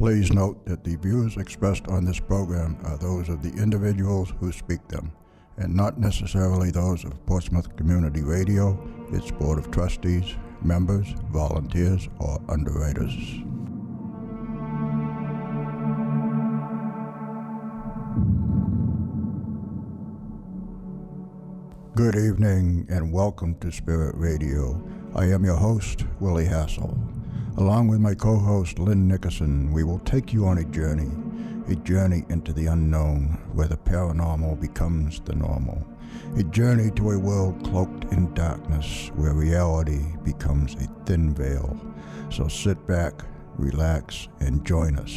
Please note that the views expressed on this program are those of the individuals who speak them, and not necessarily those of Portsmouth Community Radio, its Board of Trustees, members, volunteers, or underwriters. Good evening and welcome to Spirit Radio. I am your host, Willie Hassel. Along with my co-host, Lynn Nickerson, we will take you on a journey into the unknown where the paranormal becomes the normal. A journey to a world cloaked in darkness where reality becomes a thin veil. So sit back, relax, and join us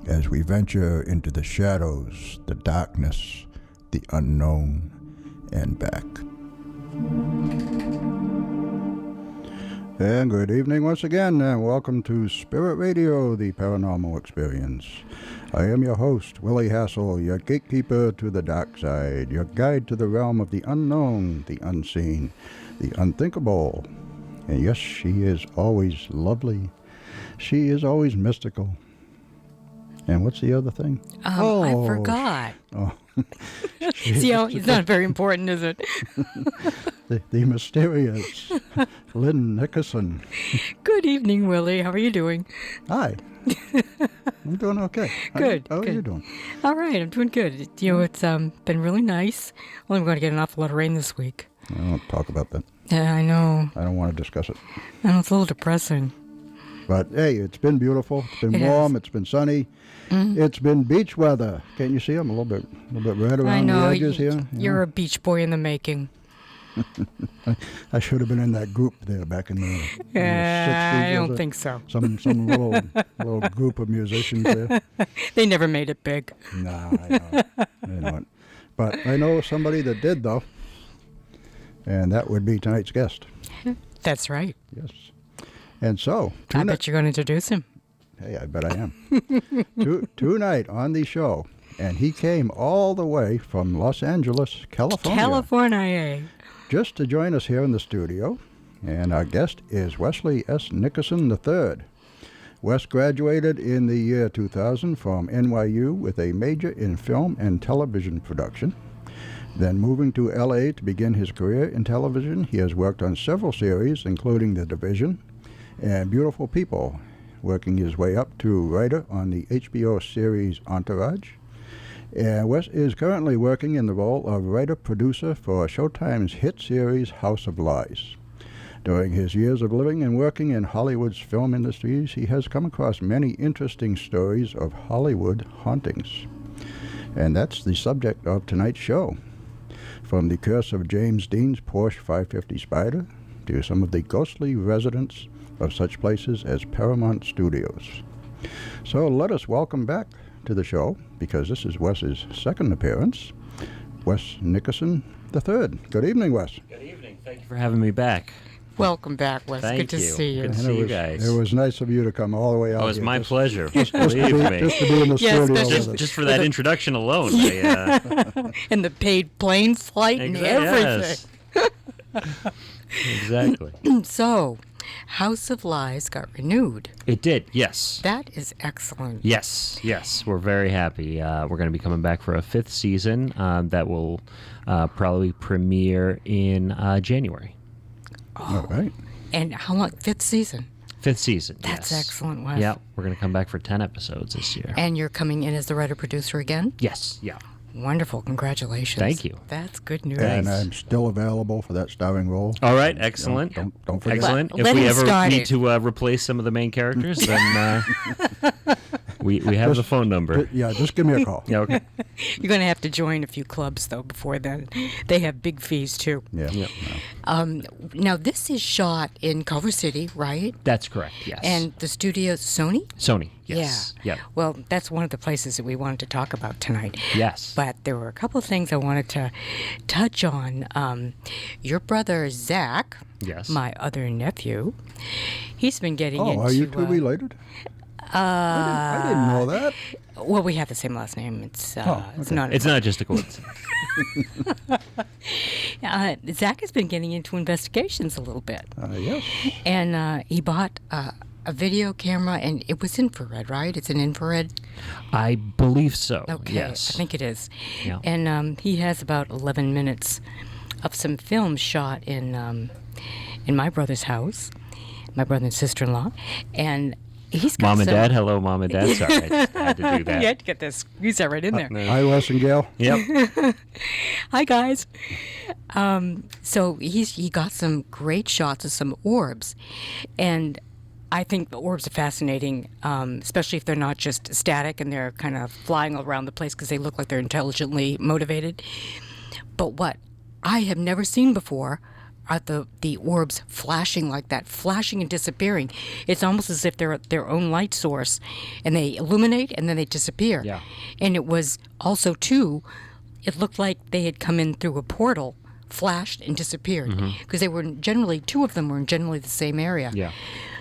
as we venture into the shadows, the darkness, the unknown, and back. And good evening once again, and welcome to Spirit Radio, the Paranormal Experience. I am your host, Willie Hassel, your gatekeeper to the dark side, your guide to the realm of the unknown, the unseen, the unthinkable. And yes, she is always lovely. She is always mystical. And what's the other thing? I forgot. Oh. See, it's not very important, is it? the mysterious Lynn Nickerson. Good evening, Willie. How are you doing? Hi. I'm doing okay. Good. How are you doing? All right, I'm doing good. It's been really nice. Well, I'm going to get an awful lot of rain this week. I don't talk about that. Yeah, I know. I don't want to discuss it. I know, it's a little depressing. But hey, it's been beautiful. It's been warm. It's been sunny. Mm-hmm. It's been beach weather. Can't you see? I'm a little bit red around the edges here. You're a beach boy in the making. I should have been in that group there back in the 60s. I don't think so. Some little group of musicians there. They never made it big. Nah, I know it. But I know somebody that did, though, and that would be tonight's guest. That's right. Yes. And so, I bet you're going to introduce him. Hey, I bet I am. Tonight on the show, and he came all the way from Los Angeles, California, just to join us here in the studio. And our guest is Wesley S. Nickerson III. Wes graduated in the year 2000 from NYU with a major in film and television production. Then moving to LA to begin his career in television, he has worked on several series, including The Division and Beautiful People, working his way up to writer on the HBO series Entourage. And Wes is currently working in the role of writer-producer for Showtime's hit series House of Lies. During his years of living and working in Hollywood's film industries, he has come across many interesting stories of Hollywood hauntings. And that's the subject of tonight's show. From the curse of James Dean's Porsche 550 Spider to some of the ghostly residents of such places as Paramount Studios. So let us welcome back to the show, because this is Wes's second appearance, Wes Nickerson III. Good evening, Wes. Good evening. Thank you for having me back. Welcome back, Wes. Thank Good to see you. Good to see you guys. It was nice of you to come all the way out. Oh, it was my pleasure. Just to Believe me. be in the studio with us. Just for that introduction alone. And the paid plane flight and everything. Yes. Exactly. So, House of Lies got renewed. It did, yes. That is excellent. Yes. We're very happy. We're going to be coming back for a fifth season that will probably premiere in January. All right. And how long? Fifth season? Fifth season, That's yes. excellent, Wes. Yeah, we're going to come back for 10 episodes this year. And you're coming in as the writer-producer again? Yes, yeah. Wonderful. Congratulations. Thank you. That's good news. And I'm still available for that starring role. All right, excellent. Don't forget. Excellent. Let If we him ever start need it. to replace some of the main characters, then we have the phone number. Yeah, just give me a call. Yeah, okay. You're going to have to join a few clubs, though, before then. They have big fees, too. Yeah. Yep. Now, this is shot in Culver City, right? That's correct, yes. And the studio's Sony? Sony, yes. Yeah. Yep. Well, that's one of the places that we wanted to talk about tonight. Yes. But there were a couple of things I wanted to touch on. Your brother, Zach, Yes. my other nephew, he's been getting into... Oh, are you two related? I didn't know that. Well, we have the same last name. It's it's not. It's not just a coincidence. Zach has been getting into investigations a little bit, Yes. and he bought a a video camera, and it was infrared, right? It's an infrared. I believe so. Okay, Yes. I think it is. Yeah. And he has about 11 minutes of some film shot in my brother's house, my brother and sister-in-law, and he's got Mom and some- Dad, hello, Mom and Dad. Sorry, I had to do that. You had to get this. Squeeze that right in there. Hi, Wes and Gail. Yep. Hi guys. So he got some great shots of some orbs, and I think the orbs are fascinating, especially if they're not just static and they're kind of flying around the place because they look like they're intelligently motivated. But what I have never seen before are the orbs flashing like that, flashing and disappearing. It's almost as if they're their own light source, and they illuminate and then they disappear. Yeah. And it was also, too, it looked like they had come in through a portal, flashed and disappeared. Because they were generally, two of them were in generally the same area. Yeah.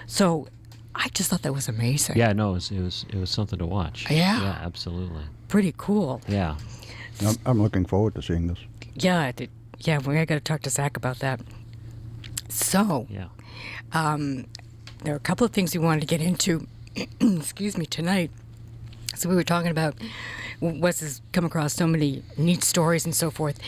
So I just thought that was amazing. Yeah, no, it was something to watch. Yeah. Yeah, absolutely. Pretty cool. Yeah. I'm looking forward to seeing this. Yeah, I got to talk to Zach about that. So, Yeah. there are a couple of things we wanted to get into, excuse me, tonight. So we were talking about Wes has come across so many neat stories and so forth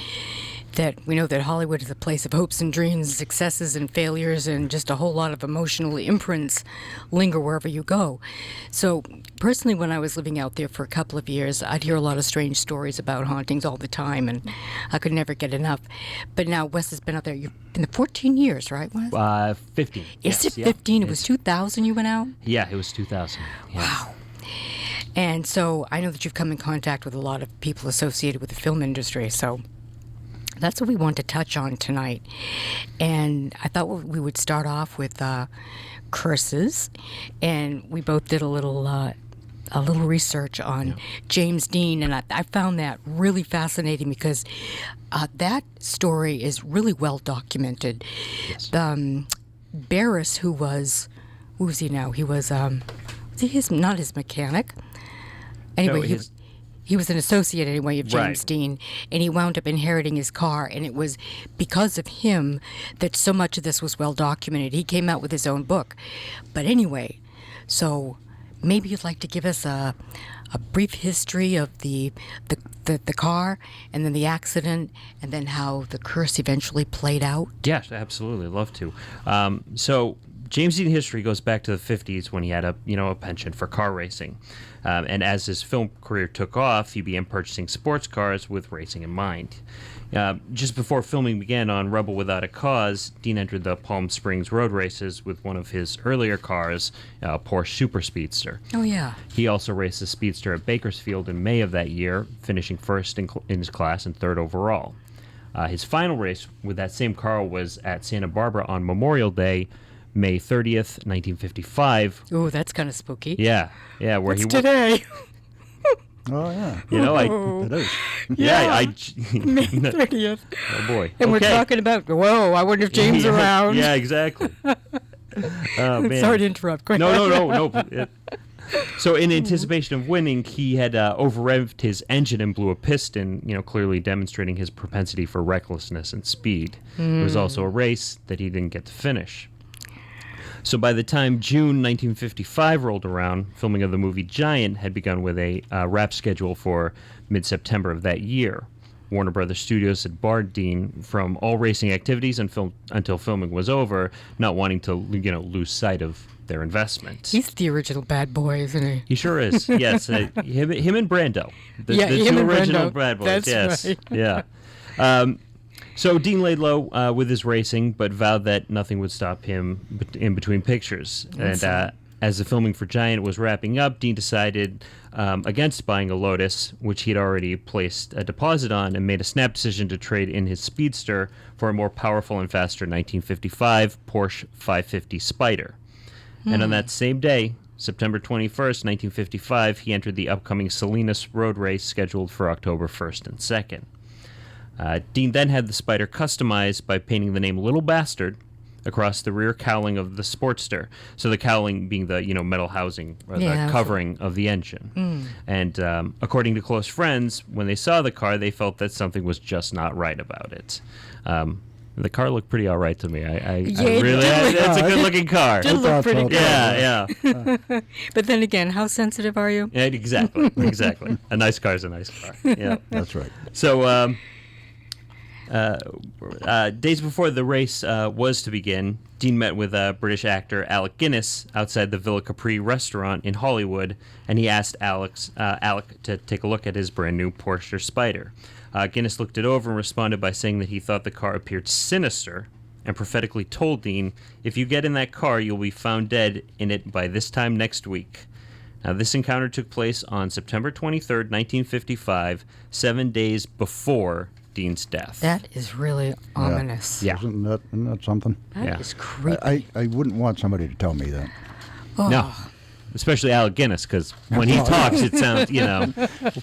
that we know that Hollywood is a place of hopes and dreams, successes and failures, and just a whole lot of emotional imprints linger wherever you go. So personally, when I was living out there for a couple of years, I'd hear a lot of strange stories about hauntings all the time, and I could never get enough. But now Wes has been out there. You've been there 14 years, right, Wes? 15. Is Yes, it yeah. 15? It was 2000 you went out? Yeah, it was 2000. Yeah. Wow. And so I know that you've come in contact with a lot of people associated with the film industry, so that's what we want to touch on tonight. And I thought we would start off with curses, and we both did a little research on James Dean, and I found that really fascinating because that story is really well documented. Yes. Barris, who was he now? He was not his mechanic. Anyway, No, he was an associate anyway of James Right. Dean, and he wound up inheriting his car, and it was because of him that so much of this was well documented. He came out with his own book. But anyway, so maybe you'd like to give us a brief history of the car, and then the accident, and then how the curse eventually played out. Yes, absolutely. Love to. So James Dean history goes back to the 50s when he had a penchant for car racing. And as his film career took off, he began purchasing sports cars with racing in mind. Just before filming began on Rebel Without a Cause, Dean entered the Palm Springs road races with one of his earlier cars, a Porsche Super Speedster. Oh, yeah. He also raced the Speedster at Bakersfield in May of that year, finishing first in his class and third overall. His final race with that same car was at Santa Barbara on Memorial Day, May 30th, 1955. Ooh, that's kind of spooky. Yeah, where It's he today. Oh, yeah. Oh. It is. May 30th. Oh boy. And we're Okay. talking about, whoa, I wonder if James Yeah, around. Yeah, exactly. Oh, man. Sorry to interrupt. Go ahead. No. So in anticipation of winning, he had over-revved his engine and blew a piston, clearly demonstrating his propensity for recklessness and speed. It was also a race that he didn't get to finish. So by the time June 1955 rolled around, filming of the movie Giant had begun with a wrap schedule for mid-September of that year. Warner Brothers Studios had barred Dean from all racing activities until filming was over, not wanting to lose sight of their investment. He's the original bad boy, isn't he? He sure is. Yes, him and Brando. The him two and original Brando. bad boys. That's yes. right. Yeah. So Dean laid low with his racing, but vowed that nothing would stop him in between pictures. And as the filming for Giant was wrapping up, Dean decided against buying a Lotus, which he'd already placed a deposit on, and made a snap decision to trade in his Speedster for a more powerful and faster 1955 Porsche 550 Spyder. And on that same day, September 21st, 1955, he entered the upcoming Salinas road race scheduled for October 1st and 2nd. Dean then had the Spyder customized by painting the name Little Bastard across the rear cowling of the Sportster. So the cowling being the metal housing or the covering of the engine. And according to close friends, when they saw the car, they felt that something was just not right about it. The car looked pretty all right to me. It's a good-looking car. Did look pretty good. Yeah. But then again, how sensitive are you? Yeah, exactly. A nice car is a nice car. Yeah, That's right. So, days before the race was to begin, Dean met with British actor Alec Guinness outside the Villa Capri restaurant in Hollywood, and he asked Alec to take a look at his brand new Porsche Spider. Guinness looked it over and responded by saying that he thought the car appeared sinister, and prophetically told Dean, "If you get in that car, you'll be found dead in it by this time next week." Now, this encounter took place on September 23rd, 1955, 7 days before Dean's death. That is really ominous. Yeah. Isn't that something? That is creepy. I wouldn't want somebody to tell me that. Oh. No. Especially Alec Guinness, because when he talks, it sounds,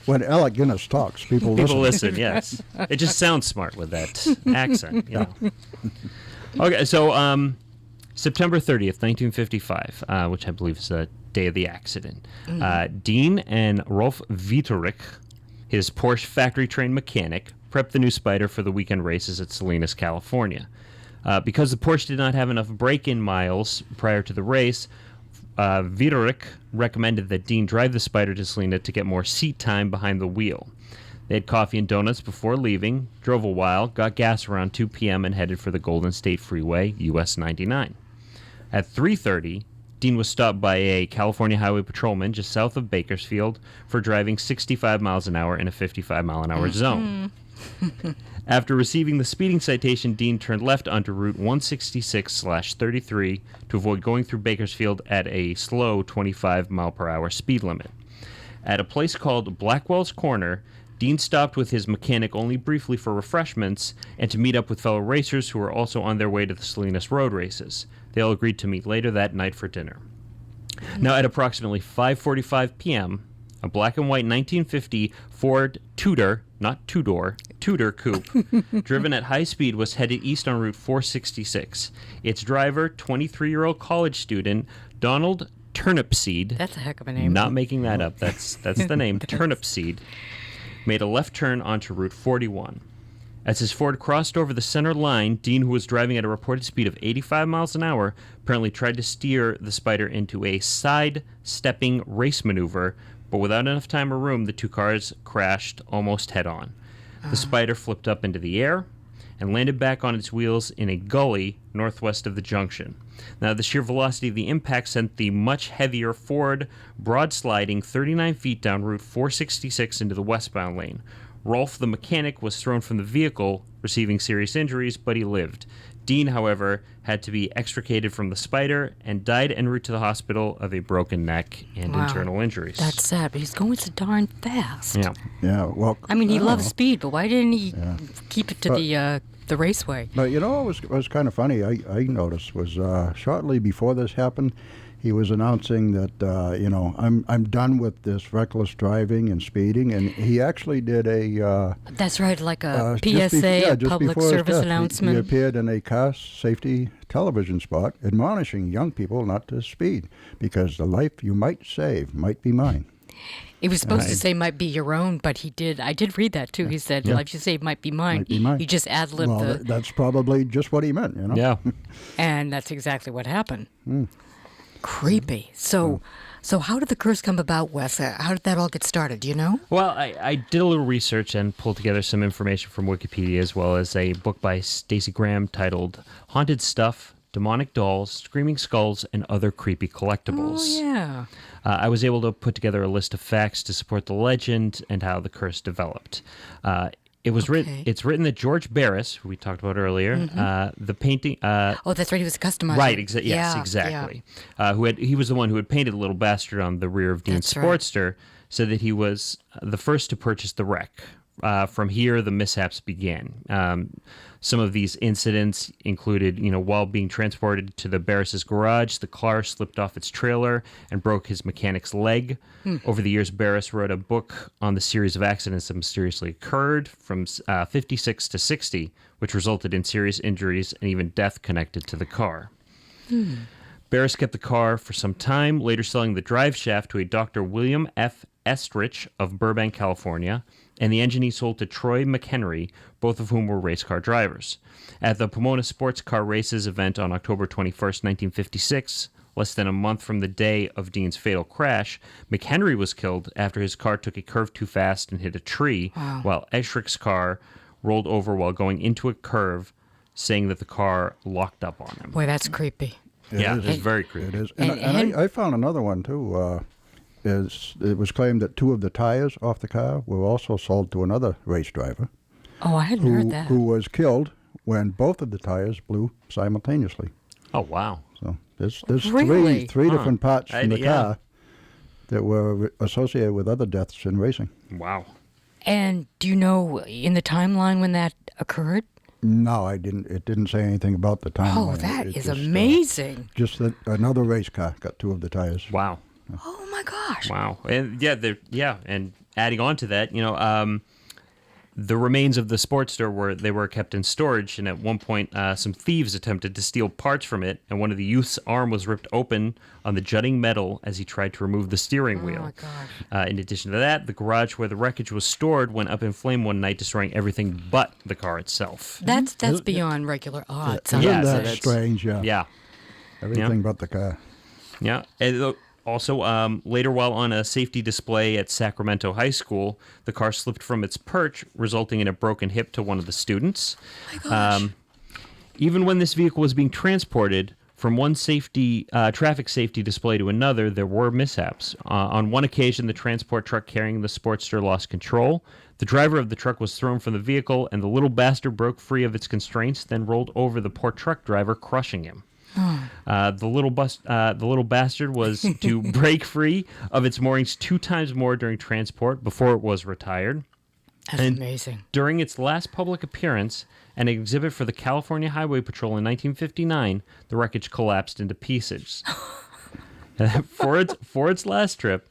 When Alec Guinness talks, people listen, yes. It just sounds smart with that accent, Okay, so September 30th, 1955, which I believe is the day of the accident. Dean and Rolf Vietorich, his Porsche factory-trained mechanic, prepped the new Spider for the weekend races at Salinas, California. Because the Porsche did not have enough break-in miles prior to the race, Vietorich recommended that Dean drive the Spider to Salinas to get more seat time behind the wheel. They had coffee and donuts before leaving, drove a while, got gas around 2 p.m., and headed for the Golden State Freeway, US 99. At 3:30, Dean was stopped by a California Highway patrolman just south of Bakersfield for driving 65 miles an hour in a 55-mile-an-hour zone. After receiving the speeding citation, Dean turned left onto Route 166/33 to avoid going through Bakersfield at a slow 25-mile-per-hour speed limit. At a place called Blackwell's Corner, Dean stopped with his mechanic only briefly for refreshments and to meet up with fellow racers who were also on their way to the Salinas road races. They all agreed to meet later that night for dinner. Now, at approximately 5:45 p.m., a black and white 1950 Ford Tudor, not two-door, Tudor coupe, driven at high speed, was headed east on Route 466. Its driver, 23-year-old college student Donald Turnipseed. That's a heck of a name. Not making that up. That's the name, Turnipseed. Made a left turn onto Route 41. As his Ford crossed over the center line, Dean, who was driving at a reported speed of 85 miles an hour, apparently tried to steer the Spider into a side-stepping race maneuver, but without enough time or room, the two cars crashed almost head-on. The Spider flipped up into the air and landed back on its wheels in a gully northwest of the junction. Now, the sheer velocity of the impact sent the much heavier Ford broad-sliding 39 feet down Route 466 into the westbound lane. Rolf, the mechanic, was thrown from the vehicle, receiving serious injuries, but he lived. Dean, however, had to be extricated from the Spider and died en route to the hospital of a broken neck and internal injuries. That's sad, but he's going so darn fast. Yeah, well... I mean, he loves speed, but why didn't he keep it to the raceway? But, what was kind of funny, I noticed, was shortly before this happened, he was announcing that, I'm done with this reckless driving and speeding, and he actually did a... That's right, like a PSA, a public service announcement. He appeared in a car safety television spot admonishing young people not to speed, because the life you might save might be mine. He was supposed to say might be your own, but he did. I did read that, too. He said, life you save might be mine. Might be mine. He just ad-libbed that's probably just what he meant, Yeah. And that's exactly what happened. Creepy. So how did the curse come about, Wes? How did that all get started? Do you know? Well, I did a little research and pulled together some information from Wikipedia, as well as a book by Stacey Graham titled Haunted Stuff, Demonic Dolls, Screaming Skulls, and Other Creepy Collectibles. Oh, yeah. I was able to put together a list of facts to support the legend and how the curse developed. It was written. It's written that George Barris, who we talked about earlier, the painting. Oh, that's right. He was a customizer. Right. Yes, exactly. Yeah. He was the one who had painted Little Bastard on the rear of Dean's Sportster, said that he was the first to purchase the wreck. From here, the mishaps began. Some of these incidents included, while being transported to the Barris's garage, the car slipped off its trailer and broke his mechanic's leg. Over the years, Barris wrote a book on the series of accidents that mysteriously occurred from 56 to 60, which resulted in serious injuries and even death connected to the car. Barris kept the car for some time, later selling the drive shaft to a Dr. William F. Estrich of Burbank, California. and the engine he sold to Troy McHenry, both of whom were race car drivers. At the Pomona Sports Car Races event on October 21st, 1956, less than a month from the day of Dean's fatal crash, McHenry was killed after his car took a curve too fast and hit a tree, while Eshrick's car rolled over while going into a curve, saying that the car locked up on him. Boy, that's creepy. It's very creepy. It is. And I found another one, too. It was claimed that 2 of the tires off the car were also sold to another race driver. Oh, I hadn't heard that. Who was killed when both of the tires blew simultaneously. Oh, wow. So there's Really? three different parts from the yeah. car that were associated with other deaths in racing. Wow. And do you know in the timeline when that occurred? No, I didn't. It didn't say anything about the time. Oh, that is amazing. Just that another race car got 2 of the tires. Wow. Oh my gosh. Wow. And and adding on to that, the remains of the Sportster were kept in storage, and at one point some thieves attempted to steal parts from it, and one of the youth's arm was ripped open on the jutting metal as he tried to remove the steering wheel. Oh my gosh. In addition to that, the garage where the wreckage was stored went up in flame one night, destroying everything but the car itself. That's beyond regular odds. Isn't Yeah, so that that's- strange? Yeah. Yeah. Everything but the car. Yeah. And also, later while on a safety display at Sacramento High School, the car slipped from its perch, resulting in a broken hip to one of the students. Oh my gosh. Even when this vehicle was being transported from one traffic safety display to another, there were mishaps. On one occasion, the transport truck carrying the Sportster lost control. The driver of the truck was thrown from the vehicle, and the little bastard broke free of its constraints, then rolled over the poor truck driver, crushing him. The little bastard was to break free of its moorings 2 times more during transport before it was retired. That's amazing. During its last public appearance, an exhibit for the California Highway Patrol in 1959, the wreckage collapsed into pieces. For its last trip,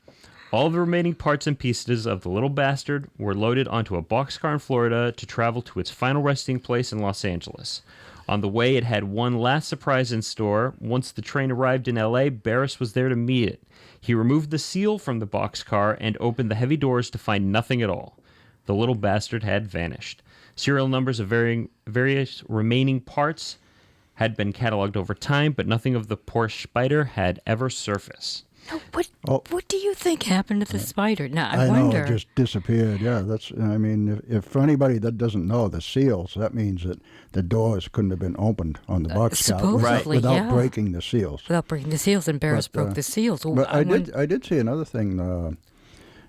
all the remaining parts and pieces of the little bastard were loaded onto a boxcar in Florida to travel to its final resting place in Los Angeles. On the way, it had one last surprise in store. Once the train arrived in L.A., Barris was there to meet it. He removed the seal from the boxcar and opened the heavy doors to find nothing at all. The little bastard had vanished. Serial numbers of various remaining parts had been cataloged over time, but nothing of the Porsche Spider had ever surfaced. Now, what do you think happened to the Spider? Now, I know, wonder. it just disappeared. Yeah, if for anybody that doesn't know the seals, that means that the doors couldn't have been opened on the boxcar supposedly, without breaking the seals. Without breaking the seals, and Barris broke the seals. But I did see another thing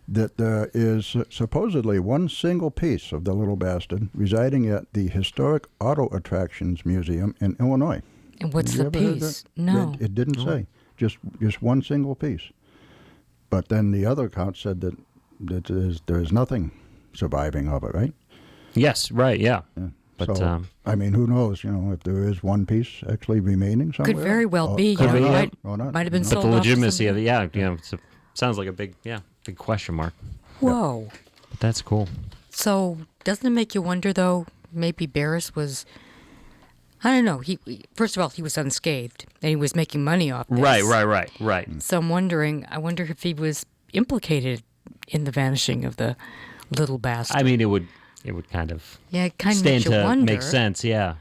that there is supposedly one single piece of the little bastard residing at the Historic Auto Attractions Museum in Illinois. And what's the piece? No. It didn't say. Just one single piece. But then the other account said that there's nothing surviving of it, right? Yes, right, yeah. But so, who knows? If there is one piece actually remaining somewhere. Could very well be. Could be, might not. have been but sold the off to legitimacy of somebody. it, sounds like a big question mark. Whoa. But that's cool. So doesn't it make you wonder, though? Maybe Barris was. I don't know. He first of all, he was unscathed, and he was making money off this. Right. So I'm wondering. I wonder if he was implicated in the vanishing of the little bastard. I mean, it would kind of it kind of stand makes you to wonder. make sense. Yeah.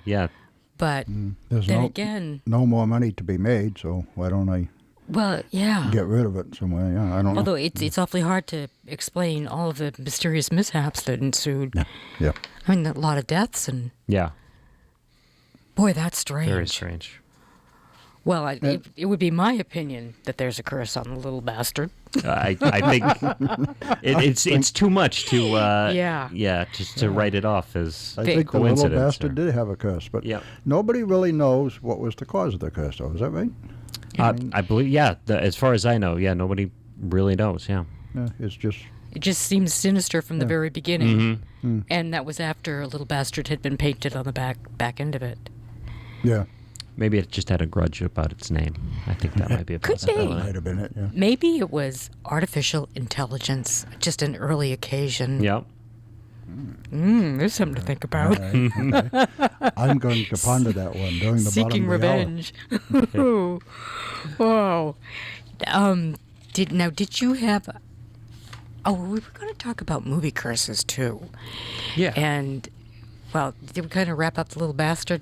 But There's then again, no more money to be made, so why don't I get rid of it somewhere? Yeah, I don't know. Although it's awfully hard to explain all of the mysterious mishaps that ensued. Yeah. I mean, a lot of deaths and. Yeah. Boy, that's strange. Very strange. Well, it would be my opinion that there's a curse on the little bastard. I think it's too much to just to write it off as I think the coincidence. little bastard did have a curse, but nobody really knows what was the cause of the curse, though. Is that right? I believe, as far as I know, nobody really knows, Yeah, it's just... It just seems sinister from the very beginning. Mm-hmm. And that was after a little bastard had been painted on the back end of it. Yeah. Maybe it just had a grudge about its name. I think that might be a possibility. Could be. Might have been it, yeah. Maybe it was artificial intelligence, just an early occasion. Yep. There's something to think about. Okay. I'm going to ponder that one during the Seeking bottom of the revenge. Whoa. Did you have Oh, we were going to talk about movie curses, too. Yeah. And, well, did we kind of wrap up the little bastard?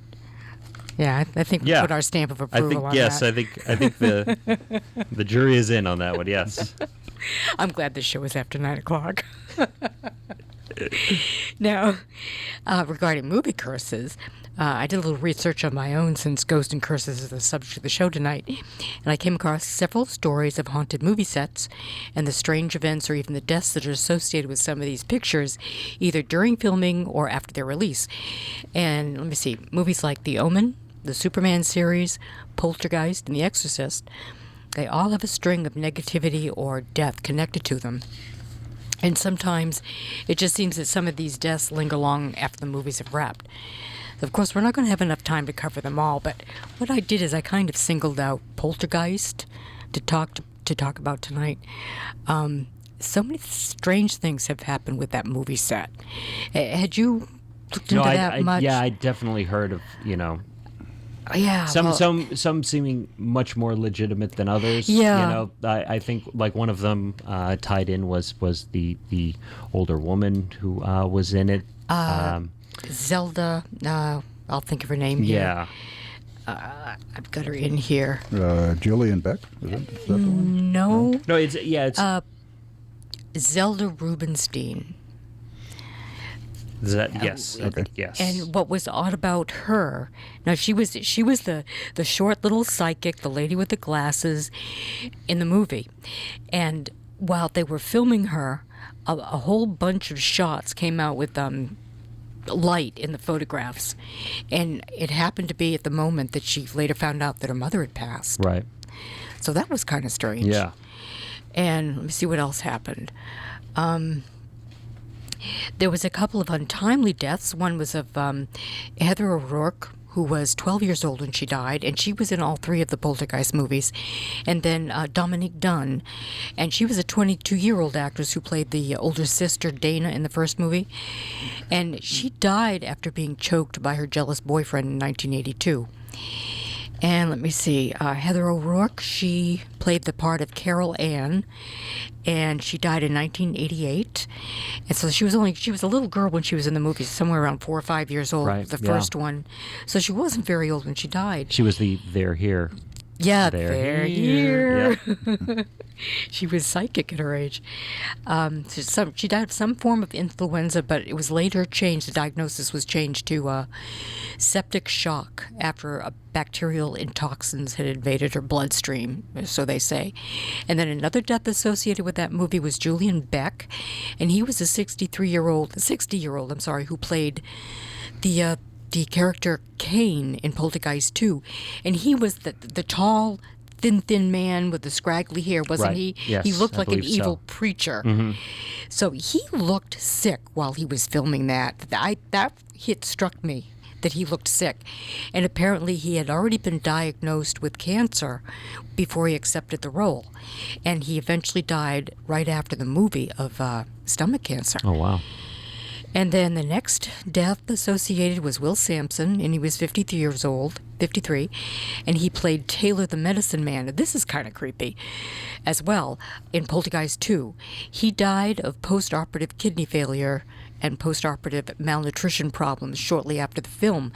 Yeah, I think we put our stamp of approval on yes, that. I think the jury is in on that one. Yes. I'm glad this show is after 9 o'clock. Now, regarding movie curses, I did a little research on my own since Ghost and Curses is the subject of the show tonight, and I came across several stories of haunted movie sets and the strange events or even the deaths that are associated with some of these pictures, either during filming or after their release. And let me see, movies like The Omen, the Superman series, Poltergeist, and The Exorcist, they all have a string of negativity or death connected to them. And sometimes it just seems that some of these deaths linger long after the movies have wrapped. Of course, we're not going to have enough time to cover them all, but what I did is I kind of singled out Poltergeist to talk about tonight. So many strange things have happened with that movie set. Had you looked into that much? Yeah, I definitely heard of, Yeah. Some seeming much more legitimate than others. Yeah. I think like one of them tied in was the older woman who was in it. Zelda, I'll think of her name here. Yeah. I've got her in here. Gillian Beck, is that the one? No. No, it's Zelda Rubinstein. yes. I Okay. think yes. And what was odd about her, now she was the short little psychic, the lady with the glasses in the movie. And while they were filming her, a whole bunch of shots came out with light in the photographs. And it happened to be at the moment that she later found out that her mother had passed. Right. So that was kind of strange. Yeah. And let me see what else happened. There was a couple of untimely deaths. One was of Heather O'Rourke, who was 12 years old when she died, and she was in all 3 of the Poltergeist movies. And then Dominique Dunne, and she was a 22-year-old actress who played the older sister, Dana, in the first movie. And she died after being choked by her jealous boyfriend in 1982. And let me see, Heather O'Rourke, she played the part of Carol Ann, and she died in 1988. And so she was a little girl when she was in the movie, somewhere around 4 or 5 years old, Right, the yeah. first one. So she wasn't very old when she died. She was the "They're Here." Yeah, They're they're here. She was psychic at her age. She died of some form of influenza, but it was later changed. The diagnosis was changed to septic shock after bacterial toxins had invaded her bloodstream, so they say. And then another death associated with that movie was Julian Beck, and he was a 60-year-old, who played the character Kane in Poltergeist 2. And he was the tall, thin man with the scraggly hair, wasn't Right. he? Yes, he looked I like an believe so. evil preacher. Mm-hmm. So he looked sick while he was filming that. That hit struck me, that he looked sick. And apparently he had already been diagnosed with cancer before he accepted the role. And he eventually died right after the movie of stomach cancer. Oh wow. And then the next death associated was Will Sampson, and he was 53, and he played Taylor the Medicine Man. And this is kind of creepy as well in Poltergeist 2. He died of post-operative kidney failure and post-operative malnutrition problems shortly after the film.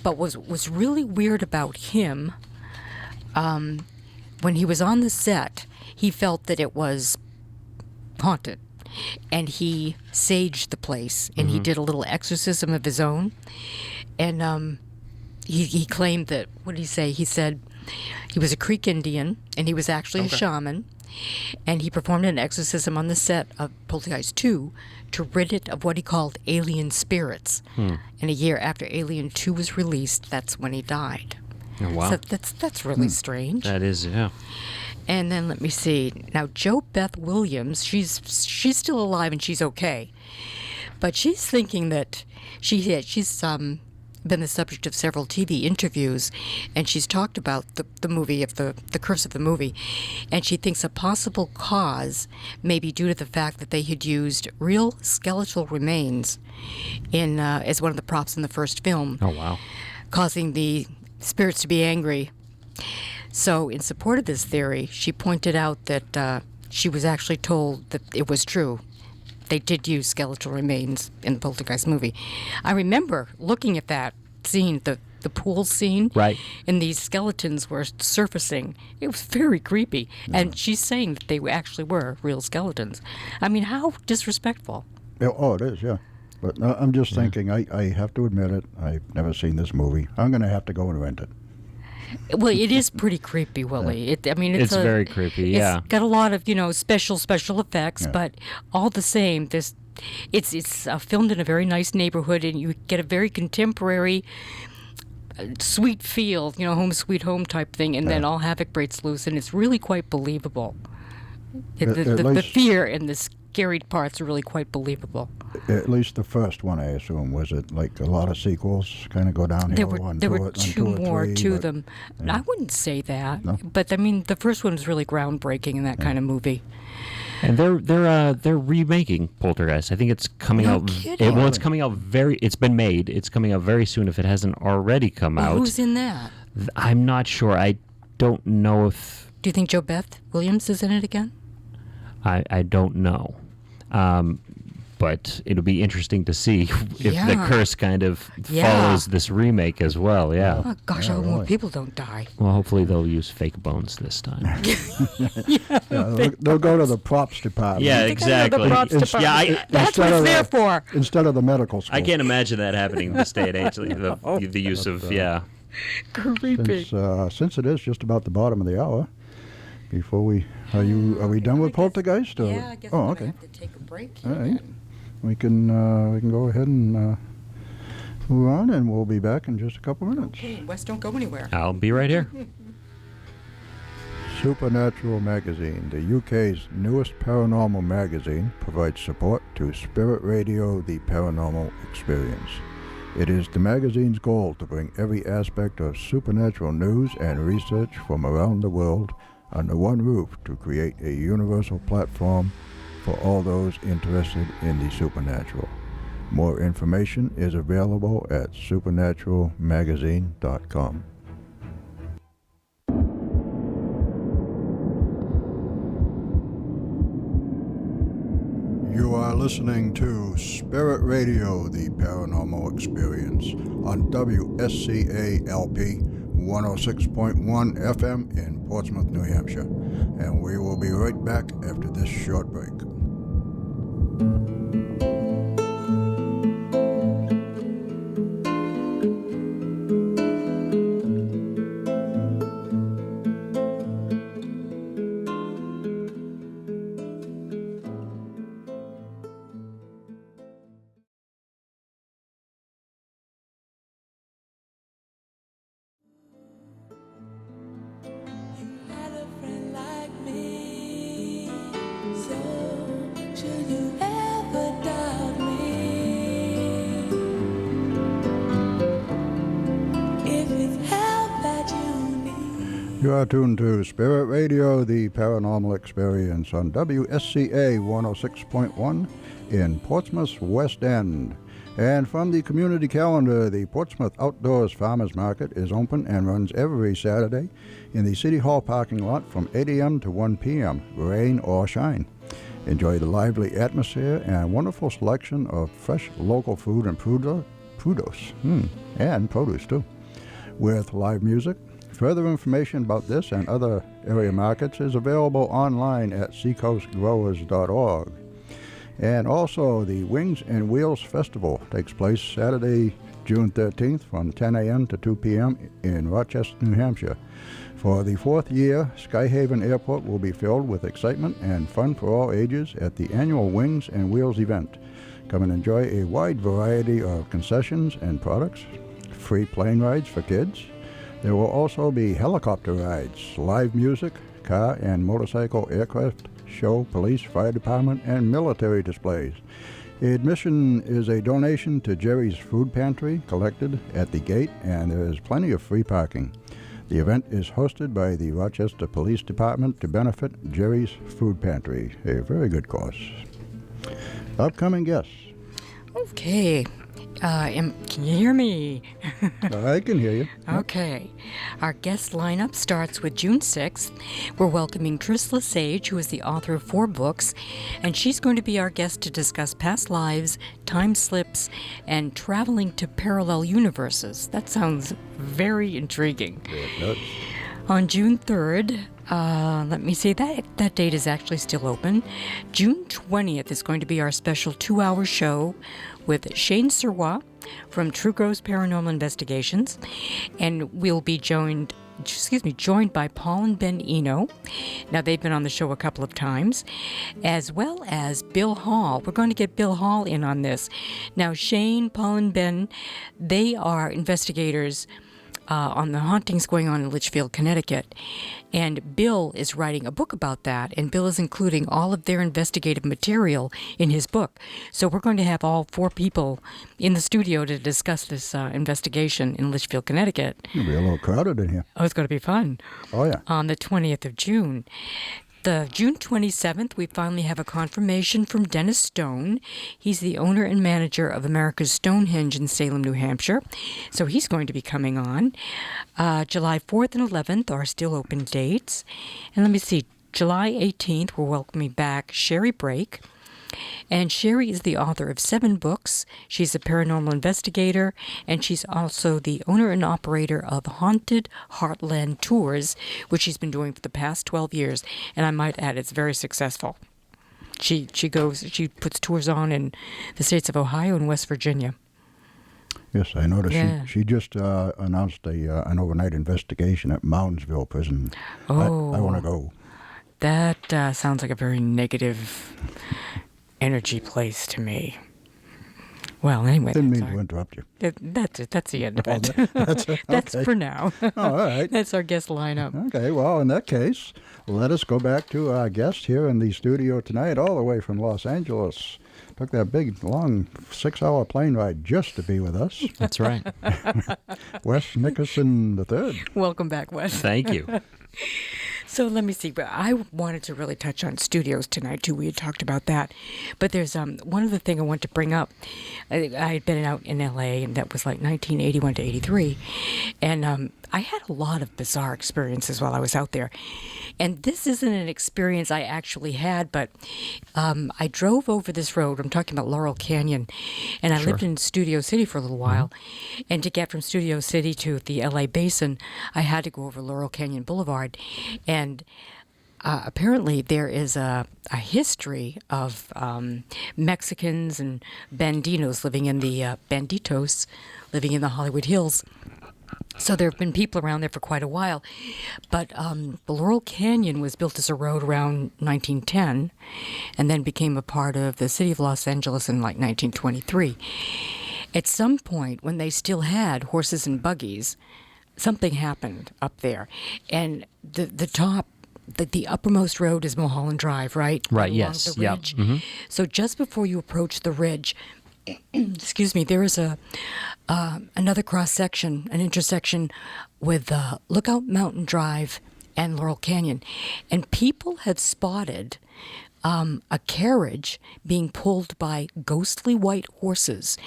But was really weird about him, when he was on the set, he felt that it was haunted. And he saged the place, and he did a little exorcism of his own. And he claimed that, what did he say? He said he was a Creek Indian, and he was actually a shaman. And he performed an exorcism on the set of Poltergeist 2 to rid it of what he called alien spirits. And a year after Alien 2 was released, that's when he died. Oh, wow. So that's really strange. That is, yeah. And then let me see. Now, Jo Beth Williams, she's still alive and she's okay, but she's thinking that she's been the subject of several TV interviews, and she's talked about the movie of the curse of the movie, and she thinks a possible cause may be due to the fact that they had used real skeletal remains in as one of the props in the first film. Oh wow. Causing the spirits to be angry. So, in support of this theory, she pointed out that she was actually told that it was true. They did use skeletal remains in the Poltergeist movie. I remember looking at that scene, the pool scene, Right. and these skeletons were surfacing. It was very creepy. And she's saying that they actually were real skeletons. I mean, how disrespectful. Yeah, oh, it is, yeah. But I'm just thinking, I have to admit it, I've never seen this movie. I'm going to have to go and rent it. Well, it is pretty creepy, Willie. It's very creepy, yeah. It's got a lot of, special effects, Yeah. but all the same, it's filmed in a very nice neighborhood, and you get a very contemporary, sweet feel, home sweet home type thing, and then all havoc breaks loose, and it's really quite believable. The fear and the scary parts are really quite believable. At least the first one, I assume. Was it like a lot of sequels kind of go downhill? There were two more to them. Yeah. I wouldn't say that, No? but I mean, the first one was really groundbreaking in that kind of movie. And they're remaking Poltergeist. I think it's coming No out. kidding. It's coming out It's been made. It's coming out very soon if it hasn't already come Well, out. who's in that? I'm not sure. I don't know if Do you think Joe Beth Williams is in it again? I don't know. But it'll be interesting to see if the Yeah. curse kind of Yeah. follows this remake as well. Yeah. Oh gosh, I hope more people don't die. Well, hopefully they'll use fake bones this time. They'll go to the props department. Yeah, They gotta go to exactly. the props department. Yeah, That's what it's there for. Instead of the medical school. I can't imagine that happening in this day and age. The use of Creepy. Since it is just about the bottom of the hour, before are we done with Poltergeist? Or? Yeah, I guess Oh, I'm okay. gonna have to take a break. All right. We can go ahead and move on, and we'll be back in just a couple minutes. Okay, Wes, don't go anywhere. I'll be right here. Supernatural Magazine, the UK's newest paranormal magazine, provides support to Spirit Radio, the paranormal experience. It is the magazine's goal to bring every aspect of supernatural news and research from around the world under one roof to create a universal platform for all those interested in the supernatural. More information is available at supernaturalmagazine.com. You are listening to Spirit Radio, the paranormal experience, on WSCA-LP 106.1 FM in Portsmouth, New Hampshire. And we will be right back after this short break. You are tuned to Spirit Radio, the paranormal experience, on WSCA 106.1 in Portsmouth's West End. And from the community calendar, the Portsmouth Outdoors Farmers Market is open and runs every Saturday in the City Hall parking lot from 8 a.m. to 1 p.m., rain or shine. Enjoy the lively atmosphere and wonderful selection of fresh local food and produce too, with live music. Further information about this and other area markets is available online at seacoastgrowers.org. And also, the Wings and Wheels Festival takes place Saturday, June 13th from 10 a.m. to 2 p.m. in Rochester, New Hampshire. For the fourth year, Skyhaven Airport will be filled with excitement and fun for all ages at the annual Wings and Wheels event. Come and enjoy a wide variety of concessions and products, free plane rides for kids. There will also be helicopter rides, live music, car and motorcycle aircraft show, police, fire department, and military displays. Admission is a donation to Jerry's Food Pantry collected at the gate, and there is plenty of free parking. The event is hosted by the Rochester Police Department to benefit Jerry's Food Pantry, a very good cause. Upcoming guests. Okay. Can you hear me? I can hear you. Okay. Our guest lineup starts with June 6th. We're welcoming Tris Lesage, who is the author of 4 books, and she's going to be our guest to discuss past lives, time slips, and traveling to parallel universes. That sounds very intriguing. It does. On June 3rd, let me see, that date is actually still open. June 20th is going to be our special 2-hour show with Shane Sirois from True Ghost Paranormal Investigations, and we'll be joined by Paul and Ben Eno. Now, they've been on the show a couple of times, as well as Bill Hall. We're going to get Bill Hall in on this. Now, Shane, Paul, and Ben, they are investigators on the hauntings going on in Litchfield, Connecticut. And Bill is writing a book about that, and Bill is including all of their investigative material in his book. So we're going to have all 4 people in the studio to discuss this investigation in Litchfield, Connecticut. It'll be a little crowded in here. Oh, it's going to be fun. Oh, yeah. On the 20th of June. The June 27th, we finally have a confirmation from Dennis Stone. He's the owner and manager of America's Stonehenge in Salem, New Hampshire. So he's going to be coming on. July 4th and 11th are still open dates. And let me see, July 18th, we're welcoming back Sherry Brake. And Sherry is the author of 7 books. She's a paranormal investigator, and she's also the owner and operator of Haunted Heartland Tours, which she's been doing for the past 12 years. And I might add, it's very successful. She puts tours on in the states of Ohio and West Virginia. Yes, I noticed. Yeah. She just announced an overnight investigation at Moundsville Prison. Oh. I want to go. That sounds like a very negative energy place to me. Well, anyway. Didn't mean to interrupt you. That's it. That's the end of Oh, it. that's it. That's Okay. for now. Oh, all right. That's our guest lineup. Okay, well, in that case, let us go back to our guest here in the studio tonight, all the way from Los Angeles. Took that big, long 6-hour plane ride just to be with us. That's right. Wes Nickerson III. Welcome back, Wes. Thank you. So let me see. But I wanted to really touch on studios tonight too. We had talked about that, but there's one other thing I want to bring up. I had been out in L.A. and that was like 1981 to 83, and I had a lot of bizarre experiences while I was out there. And this isn't an experience I actually had, but I drove over this road. I'm talking about Laurel Canyon, and I lived in Studio City for a little while. And to get from Studio City to the L.A. Basin, I had to go over Laurel Canyon Boulevard. And apparently there is a history of Mexicans and banditos living in the Hollywood Hills. So there have been people around there for quite a while. But the Laurel Canyon was built as a road around 1910 and then became a part of the city of Los Angeles in like 1923. At some point, when they still had horses and buggies, something happened up there. And the uppermost road is Mulholland Drive, right? Right, Along yes. the Yep. ridge. Mm-hmm. So just before you approach the ridge, excuse me, there is another cross section, an intersection with Lookout Mountain Drive and Laurel Canyon, and people have spotted a carriage being pulled by ghostly white horses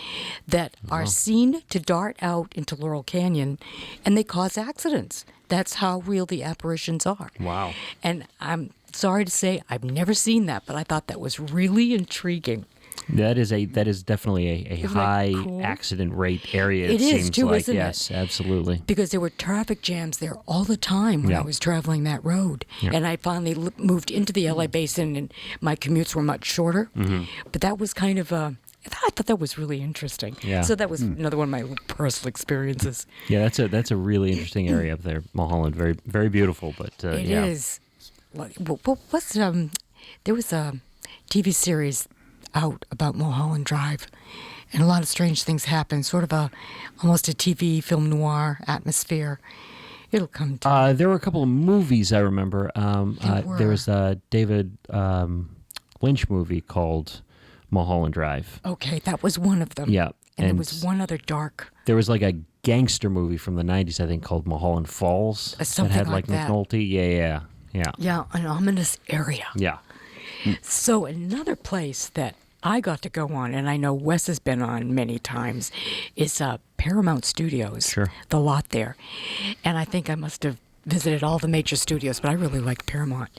that are seen to dart out into Laurel Canyon, and they cause accidents. That's how real the apparitions are. Wow. And I'm sorry to say I've never seen that, but I thought that was really intriguing. That is definitely a Isn't that high cool? accident rate area. It is, seems too, like. isn't it? Yes, absolutely. Because there were traffic jams there all the time when Yeah. I was traveling that road. Yeah. And I finally moved into the LA Basin, and my commutes were much shorter. Mm-hmm. But that was kind of I thought that was really interesting. Yeah. So that was another one of my personal experiences. Yeah, that's a really interesting area up there, Mulholland. Very very beautiful, but It yeah. is. What's there was a TV series out about Mulholland Drive, and a lot of strange things happen. Sort of almost a TV film noir atmosphere. It'll come to There were a couple of movies I remember. There was a David Lynch movie called Mulholland Drive. Okay, that was one of them. Yeah, And there was one other dark. There was like a gangster movie from the 90s, I think, called Mulholland Falls. Something that had like that. McNulty. Yeah. Yeah, an ominous area. Yeah. So another place that I got to go on, and I know Wes has been on many times, is Paramount Studios, Sure. the lot there. And I think I must have visited all the major studios, but I really like Paramount.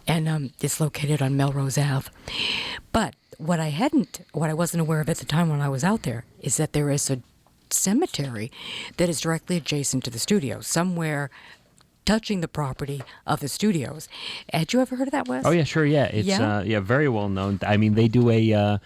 And it's located on Melrose Ave. But what I wasn't aware of at the time when I was out there is that there is a cemetery that is directly adjacent to the studio, somewhere touching the property of the studios. Had you ever heard of that, Wes? Oh yeah, sure, yeah. It's very well known. I mean, they do a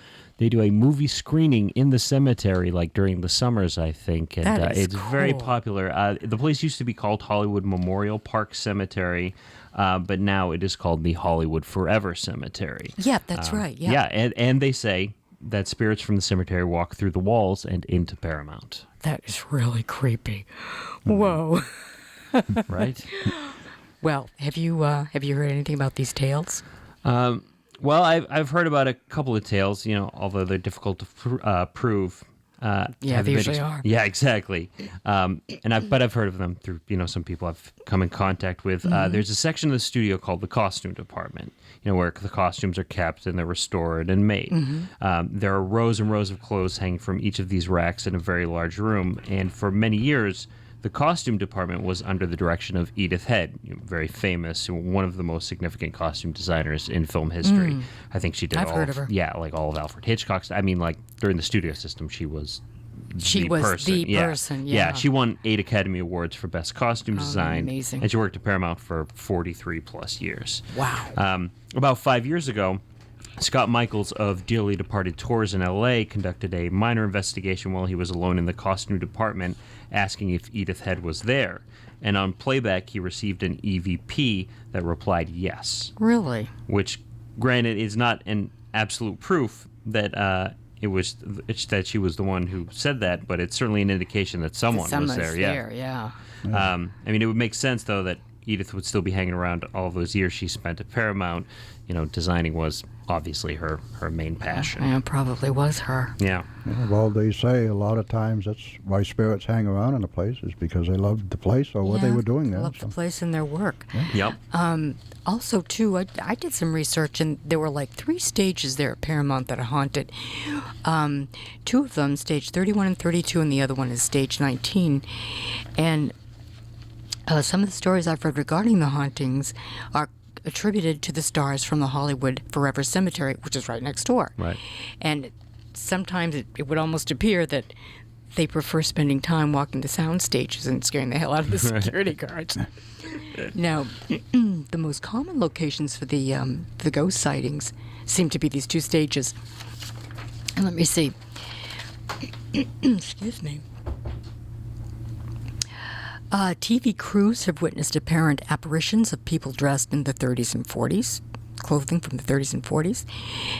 movie screening in the cemetery, like during the summers, I think, and That is it's very cool. popular. The place used to be called Hollywood Memorial Park Cemetery, but now it is called the Hollywood Forever Cemetery. Yeah, that's right. Yeah. Yeah, and they say that spirits from the cemetery walk through the walls and into Paramount. That is really creepy. Whoa. Right? Well, have you heard anything about these tales? Well, I've heard about a couple of tales, although they're difficult to prove. Yeah, haven't they been usually are. Yeah, exactly. But I've heard of them through some people I've come in contact with. There's a section of the studio called the costume department, where the costumes are kept and they're restored and made. There are rows and rows of clothes hanging from each of these racks in a very large room, and for many years, the costume department was under the direction of Edith Head, very famous, one of the most significant costume designers in film history. I think she did I've heard of her. Yeah, like all of Alfred Hitchcock's. I mean, like during the studio system, she was She the was person. the Yeah. person, yeah. She won 8 Academy Awards for Best Costume Design. amazing. And she worked at Paramount for 43 plus years. Wow. About 5 years ago, Scott Michaels of Dearly Departed Tours in LA conducted a minor investigation while he was alone in the costume department, asking if Edith Head was there. And on playback, he received an EVP that replied yes, Really? which, granted, is not an absolute proof that that she was the one who said that, but it's certainly an indication that someone was there. Yeah. I mean, it would make sense, though, that Edith would still be hanging around all those years she spent at Paramount. Designing was obviously her main passion. Yeah, it probably was her. Yeah. Yeah, well, they say a lot of times that's why spirits hang around in a place is because they loved the place or what they Yeah, were doing there. Loved so. the place and their work. Yep. Also, too, I did some research, and there were like 3 stages there at Paramount that are haunted. 2 of them, stage 31 and 32, and the other one is stage 19. And some of the stories I've read regarding the hauntings are attributed to the stars from the Hollywood Forever Cemetery, which is right next door. Right. And sometimes it would almost appear that they prefer spending time walking the sound stages and scaring the hell out of the security guards. Now, the most common locations for the ghost sightings seem to be these 2 stages. And let me see. Excuse me. TV crews have witnessed apparent apparitions of people dressed in the 30s and 40s, clothing from the 30s and 40s,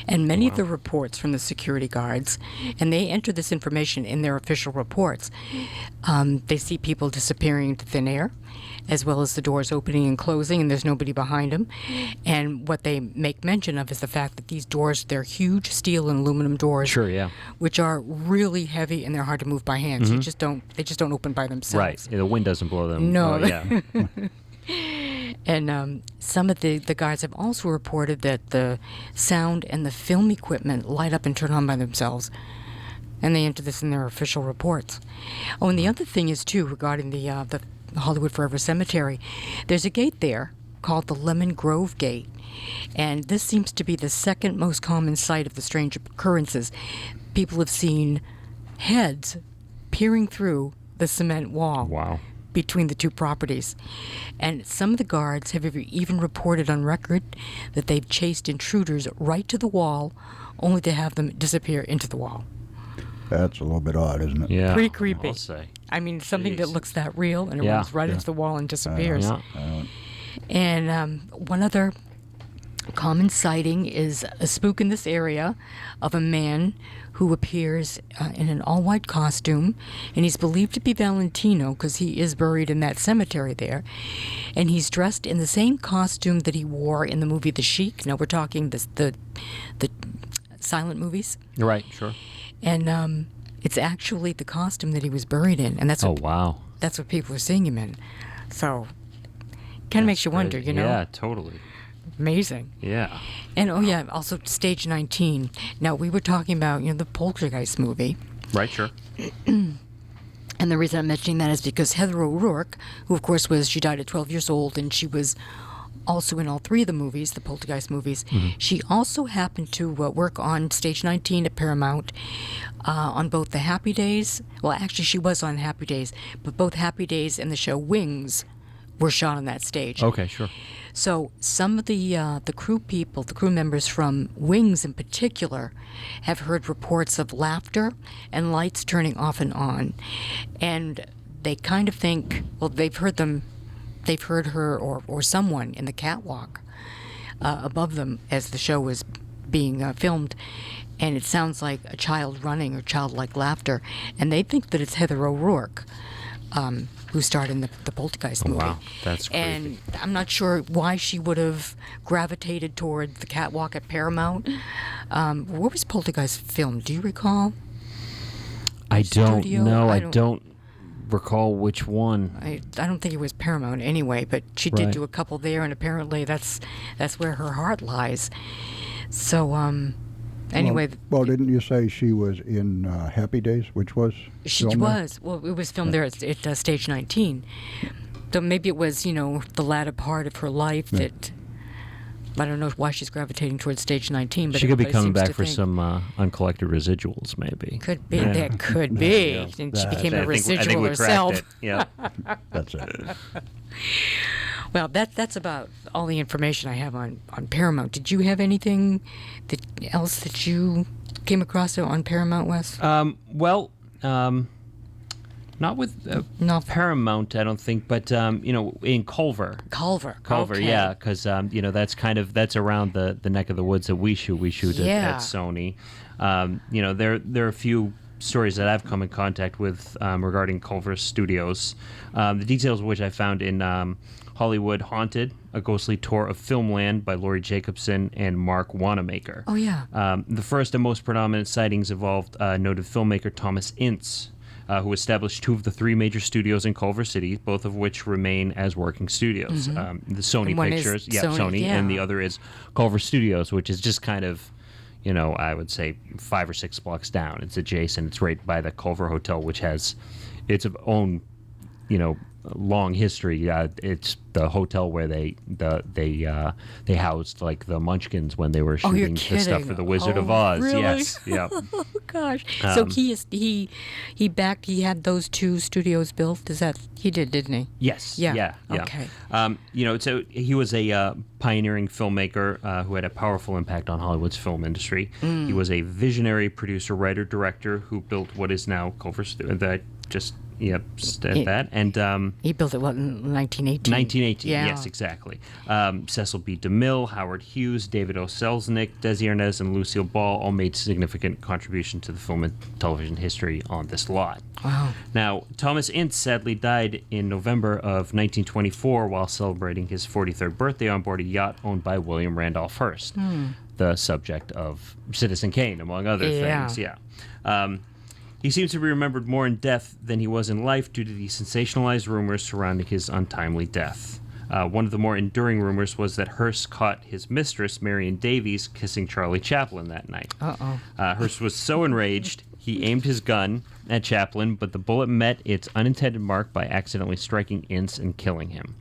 and many of the reports from the security guards, and they enter this information in their official reports. They see people disappearing into thin air, as well as the doors opening and closing, and there's nobody behind them. And what they make mention of is the fact that these doors, they're huge steel and aluminum doors, Sure, yeah. which are really heavy and they're hard to move by hand. So they just don't open by themselves. Right. The wind doesn't blow them. No. Oh, yeah. And some of the guards have also reported that the sound and the film equipment light up and turn on by themselves. And they enter this in their official reports. Oh, and the other thing is, too, regarding the Hollywood Forever Cemetery, there's a gate there called the Lemon Grove Gate. And this seems to be the second most common site of the strange occurrences. People have seen heads peering through the cement wall. Wow. Between the 2 properties. And some of the guards have even reported on record that they've chased intruders right to the wall, only to have them disappear into the wall. That's a little bit odd, isn't it? Yeah. Pretty creepy. I'll say. I mean, something that Jeez. looks that real, and it Yeah. runs right into the wall and disappears. Yeah. And one other common sighting is a spook in this area of a man who appears in an all-white costume, and he's believed to be Valentino because he is buried in that cemetery there. And he's dressed in the same costume that he wore in the movie The Sheik. Now we're talking the silent movies. Right, sure. And it's actually the costume that he was buried in, and that's Oh, what wow. that's what people are seeing him in. So, kind of makes you wonder, you know. Yeah, totally. Amazing. Yeah. And also Stage 19. Now, we were talking about, the Poltergeist movie. Right, sure. And the reason I'm mentioning that is because Heather O'Rourke, who of course she died at 12 years old, and she was also in all three of the movies, the Poltergeist movies. She also happened to work on Stage 19 at Paramount on both the Happy Days. Well, actually, she was on Happy Days, but both Happy Days and the show Wings were shot on that stage. Okay, sure. So some of the crew members from Wings in particular, have heard reports of laughter and lights turning off and on, and they kind of think, well, they've heard her or someone in the catwalk above them as the show was being filmed, and it sounds like a child running or childlike laughter, and they think that it's Heather O'Rourke. Who starred in the Poltergeist movie. Wow, that's creepy. And I'm not sure why she would have gravitated toward the catwalk at Paramount. Where was Poltergeist filmed? Do you recall? I don't Studio? know. I don't recall which one. I don't think it was Paramount anyway, but she did Right. do a couple there, and apparently that's where her heart lies. So, anyway. Well, didn't you say she was in Happy Days, which was She filmed there? was. Well, it was filmed there at Stage 19. So maybe it was, the latter part of her life that... I don't know why she's gravitating towards Stage 19, but She could be everybody coming seems back to for think- some uncollected residuals, maybe. Could be. Yeah. That could be. Yeah. And she That- became a I think residual we herself. cracked it. Yeah. That's it. Well, that's about all the information I have on Paramount. Did you have anything else that you came across on Paramount, Wes? Not with No. Paramount, I don't think, but in Culver. Culver. Culver, okay. yeah, because that's around the neck of the woods that we shoot. We shoot Yeah. at Sony. There are a few stories that I've come in contact with regarding Culver Studios. The details of which I found in Hollywood Haunted, a ghostly tour of Filmland by Laurie Jacobson and Mark Wanamaker. Oh, yeah. The first and most predominant sightings involved noted filmmaker Thomas Ince, who established two of the three major studios in Culver City, both of which remain as working studios. The Sony And one is Pictures, Sony, yeah. and the other is Culver Studios, which is just kind of, I would say 5 or 6 blocks down. It's adjacent. It's right by the Culver Hotel, which has its own, long history. It's the hotel where they housed like the Munchkins when they were Oh, you're shooting the stuff kidding. for the Wizard Oh, of Oz. really? Yes, yeah. Oh gosh. So he had those two studios built. He did, didn't he? Yes. Yeah. Yeah. Okay. So he was a pioneering filmmaker who had a powerful impact on Hollywood's film industry. He was a visionary producer, writer, director who built what is now Culver Studios. That. And He built it, in 1918? 1918, Yeah. yes, exactly. Cecil B. DeMille, Howard Hughes, David O. Selznick, Desi Arnaz, and Lucille Ball all made significant contribution to the film and television history on this lot. Wow. Now, Thomas Ince sadly died in November of 1924 while celebrating his 43rd birthday on board a yacht owned by William Randolph Hearst, the subject of Citizen Kane, among other Yeah. things. Yeah. He seems to be remembered more in death than he was in life due to the sensationalized rumors surrounding his untimely death. One of the more enduring rumors was that Hearst caught his mistress, Marion Davies, kissing Charlie Chaplin that night. Hearst was so enraged, he aimed his gun at Chaplin, but the bullet met its unintended mark by accidentally striking Ince and killing him.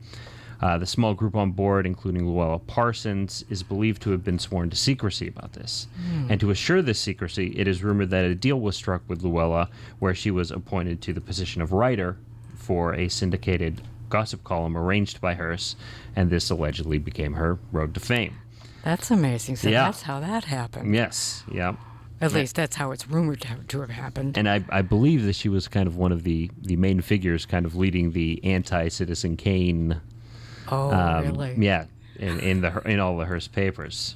The small group on board, including Luella Parsons, is believed to have been sworn to secrecy about this. And to assure this secrecy, it is rumored that a deal was struck with Luella where she was appointed to the position of writer for a syndicated gossip column arranged by Hearst, and this allegedly became her road to fame. That's amazing. So Yeah. that's how that happened. Yes, yeah. At least that's how it's rumored to have happened. And I believe that she was kind of one of the main figures kind of leading the anti-Citizen Kane. Really? Yeah, in all the Hearst papers.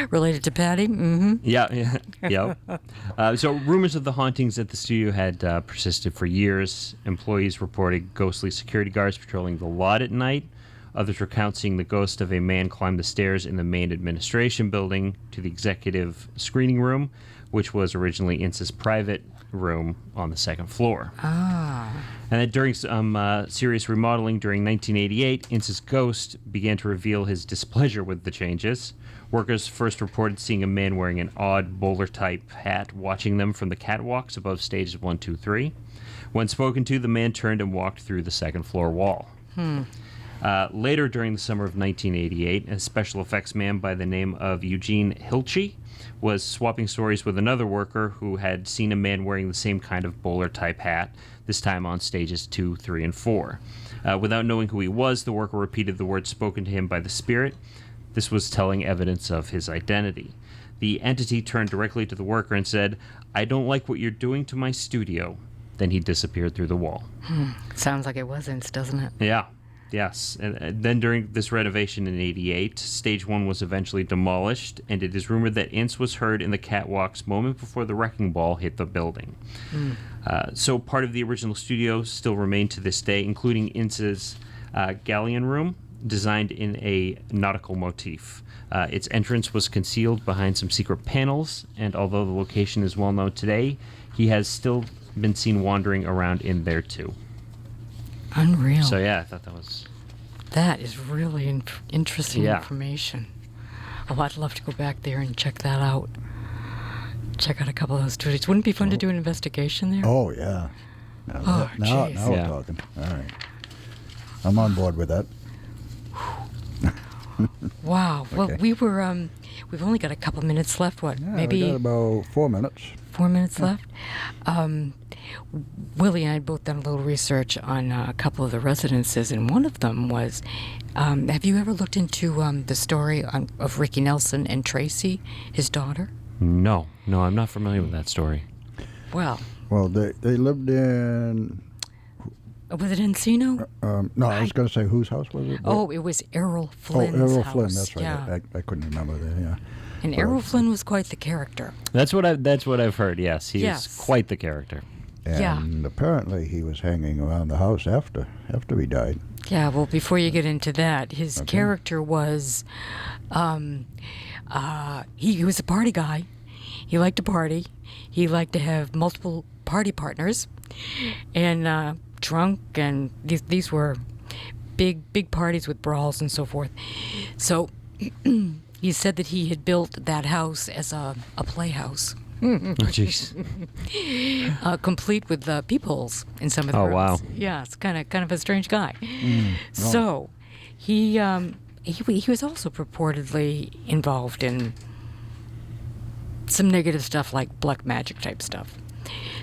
Related to Patty? Mm-hmm. Yeah. So rumors of the hauntings at the studio had persisted for years. Employees reported ghostly security guards patrolling the lot at night. Others recount seeing the ghost of a man climb the stairs in the main administration building to the executive screening room, which was originally Ince's private room on the second floor. Ah. And then during some serious remodeling during 1988, Ince's ghost began to reveal his displeasure with the changes. Workers first reported seeing a man wearing an odd bowler-type hat watching them from the catwalks above stages 1, 2, 3. When spoken to, the man turned and walked through the second-floor wall. Later during the summer of 1988, a special effects man by the name of Eugene Hilche was swapping stories with another worker who had seen a man wearing the same kind of bowler-type hat, this time on stages 2, 3, and 4. Without knowing who he was, the worker repeated the words spoken to him by the spirit. This was telling evidence of his identity. The entity turned directly to the worker and said, "I don't like what you're doing to my studio." Then he disappeared through the wall. Sounds like it was Ince, doesn't it? Yeah. Yes. And then during this renovation in 88, Stage 1 was eventually demolished, and it is rumored that Ince was heard in the catwalks moment before the wrecking ball hit the building. So part of the original studio still remained to this day, including Ince's galleon room, designed in a nautical motif. Its entrance was concealed behind some secret panels, and although the location is well known today, he has still been seen wandering around in there too. Unreal. So yeah, I thought that was... That is really interesting Yeah. information. Oh, I'd love to go back there and check that out. Check out a couple of those studios. Wouldn't it be fun to do an investigation there? Oh, yeah. Now, Oh, now jeez. we're Yeah. talking. All right. I'm on board with that. Wow. Well, Okay. we've only got a couple minutes left. What? Yeah, Maybe we got about 4 minutes. 4 minutes left. Willie and I had both done a little research on a couple of the residences, and one of them was, have you ever looked into the story of Ricky Nelson and Tracy, his daughter? No, I'm not familiar with that story. Well, Well, they lived in... was it Encino? no, I was going to say, whose house was it? Oh, it was Errol Flynn's Errol house. Flynn, that's right. Yeah. I couldn't remember that, yeah. And Errol Flynn was quite the character. That's what I've heard. Yes, he Yes. is quite the character. Yeah. And apparently he was hanging around the house after he died. Yeah, well, before you get into that, his Okay. character was, he was a party guy. He liked to party. He liked to have multiple party partners, and drunk, and these were big parties with brawls and so forth. So he said that he had built that house as a playhouse. Oh, jeez. Complete with peepholes in some of the Oh, rooms. wow. Yeah, it's kind of a strange guy. So he was also purportedly involved in some negative stuff like black magic type stuff.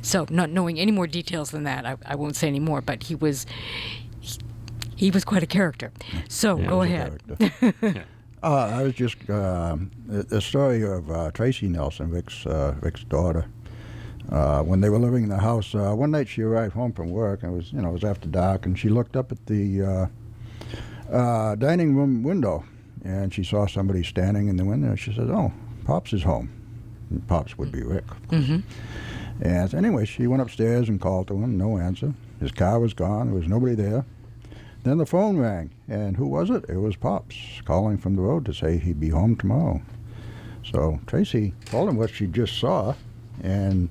So not knowing any more details than that, I won't say any more. But he was quite a character. So Yeah, go He was a ahead. character. I was just the story of Tracy Nelson, Rick's daughter. When they were living in the house, one night she arrived home from work, and it was after dark, and she looked up at the dining room window, and she saw somebody standing in the window. She said, "Oh, Pops is home." And Pops would be Rick. Mm-hmm. And anyway, she went upstairs and called to him. No answer. His car was gone. There was nobody there. Then the phone rang, and who was it? It was Pops calling from the road to say he'd be home tomorrow. So Tracy told him what she just saw, and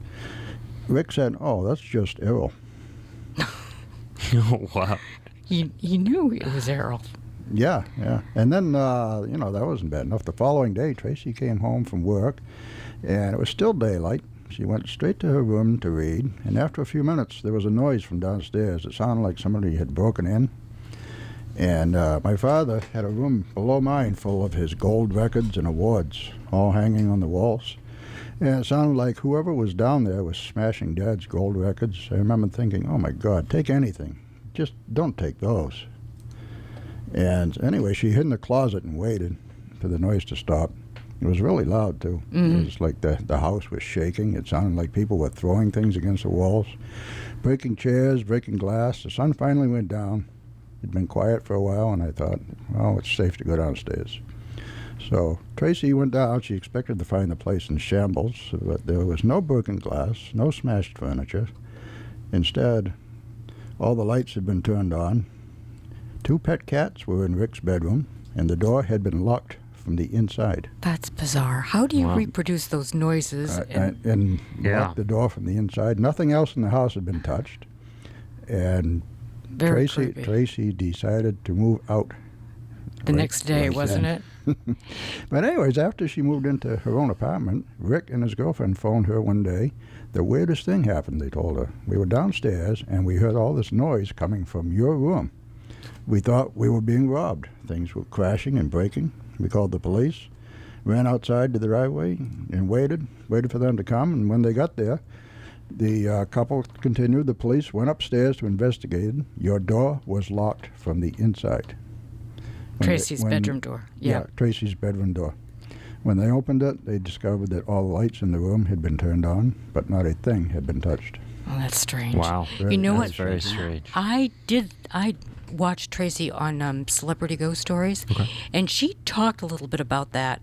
Rick said, "Oh, that's just Errol." Oh, wow. He knew it was Errol. Yeah. And then, that wasn't bad enough. The following day, Tracy came home from work, and it was still daylight. She went straight to her room to read, and after a few minutes, there was a noise from downstairs. It sounded like somebody had broken in. And my father had a room below mine full of his gold records and awards, all hanging on the walls. And it sounded like whoever was down there was smashing Dad's gold records. I remember thinking, oh, my God, take anything. Just don't take those. And anyway, she hid in the closet and waited for the noise to stop. It was really loud, too. Mm-hmm. It was like the house was shaking. It sounded like people were throwing things against the walls, breaking chairs, breaking glass. The sun finally went down. It'd been quiet for a while, and I thought, well, it's safe to go downstairs. So Tracy went down. She expected to find the place in shambles, but there was no broken glass, no smashed furniture. Instead, all the lights had been turned on. 2 pet cats were in Rick's bedroom, and the door had been locked from the inside. That's bizarre. How do you reproduce those noises? And locked the door from the inside. Nothing else in the house had been touched. And Tracy decided to move out. The next day, wasn't it? But anyways, after she moved into her own apartment, Rick and his girlfriend phoned her one day. The weirdest thing happened, they told her. We were downstairs, and we heard all this noise coming from your room. We thought we were being robbed. Things were crashing and breaking. We called the police, ran outside to the driveway, and waited for them to come. And when they got there, the couple continued. The police went upstairs to investigate. Your door was locked from the inside. Tracy's bedroom door. Yeah, Tracy's bedroom door. When they opened it, they discovered that all the lights in the room had been turned on, but not a thing had been touched. Oh, that's strange. Wow. You know what? Very strange. I watched Tracy on Celebrity Ghost Stories, and she talked a little bit about that.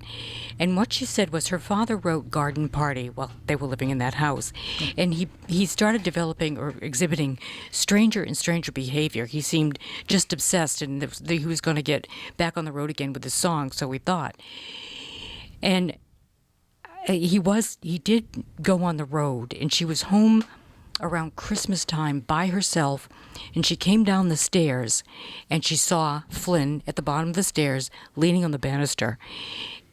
And what she said was her father wrote Garden Party while they were living in that house. And he started developing or exhibiting stranger and stranger behavior. He seemed just obsessed, and he was going to get back on the road again with his song, so we thought. And he did go on the road, and she was home around Christmas time by herself, and she came down the stairs, and she saw Flynn at the bottom of the stairs leaning on the banister,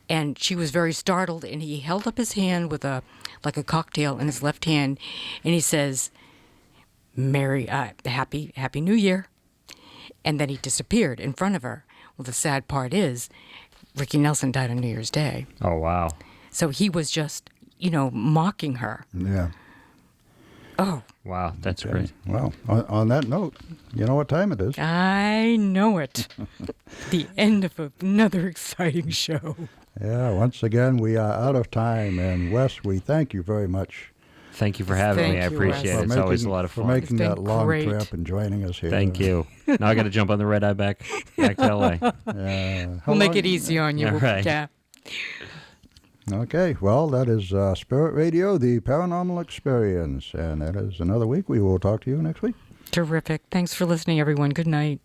and she was very startled, and he held up his hand with like a cocktail in his left hand, and he says, Happy New Year, and then he disappeared in front of her. Well, the sad part is Ricky Nelson died on New Year's Day. Oh, wow. So he was just, mocking her. Yeah. Oh. Wow, that's great. Well, on that note, you know what time it is? I know it. The end of another exciting show. Yeah, once again, we are out of time. And Wes, we thank you very much. Thank you for having me. I appreciate it. It's always a lot of fun. For making that long great. trip and joining us here. Thank you. Now I got to jump on the red eye back to LA. We'll make it easy on you. All right. Yeah. Okay, well, that is Spirit Radio, the Paranormal Experience. And that is another week. We will talk to you next week. Terrific. Thanks for listening, everyone. Good night.